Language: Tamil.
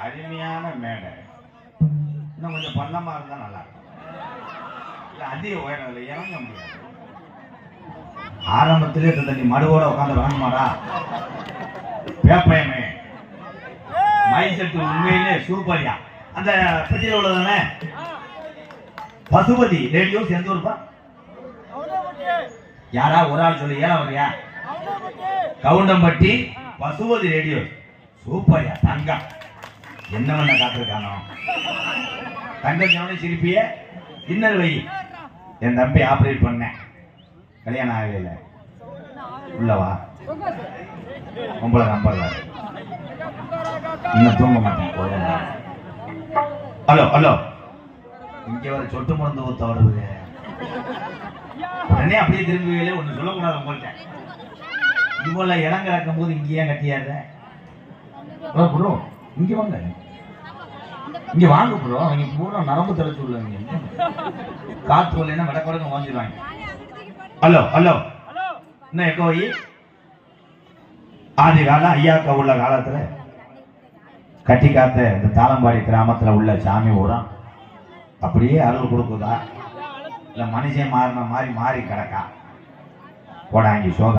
அருமையான மேடை. இன்னும் கொஞ்சம் பள்ளமா இருந்தா நல்லா இருக்கும். அதிக உயரம் இல்லை, இறங்க முடியாது. ஆரம்பத்திலே தண்ணி மடுவோட உட்காந்து வாங்கமாடா பேப்பயமே மைசெட்டு உண்மையிலே சூப்பரியா. அந்த பெட்டியில் உள்ளதானே பசுபதி ரேடியோ எந்த ஊருப்பா? யாரா ஒரு ஆள் சொல்லி ஏழா வரியா? கவுண்டம்பட்டி பசுபதி ரேடியோ சூப்பரியா. தங்கம் என்ன பண்ண காத்திருக்கானோ தங்கம் சொன்ன சிரிப்பிய இன்னர் வை. என் தம்பி ஆபரேட் பண்ணேன், கல்யாணம் ஆகல. உள்ளவா உங்களை நம்புறாரு, இன்னும் தூங்க மாட்டேன். ஹலோ ஹலோ, இங்க வர சொட்டு மருந்து ஊத்த வருது. உடனே அப்படியே திரும்பி ஒண்ணு சொல்லக்கூடாது. உங்கள்கிட்ட இவ்வளவு இடம் கிடக்கும் போது இங்கேயே கட்டியாத ப்ரோ, இங்க வாங்க, இங்க வாங்க ப்ரோ. அவங்க பூரா நரம்பு தெளிச்சு உள்ளவங்க, காத்து வரலைன்னா விடக்கூடங்க வாங்கிடுவாங்க. ஹலோ ஹலோ, என்ன எக்கோ ஆதி காலம் ஐயாக்கா உள்ள காலத்துல கட்டி காத்த இந்த தாளம்பாடி கிராமத்துல உள்ள சாமி ஊரா அப்படியே அருள் கொடுக்குதா இல்ல மனுஷன் மாறின மாதிரி மாறி கிடக்கா போடாங்கி சோக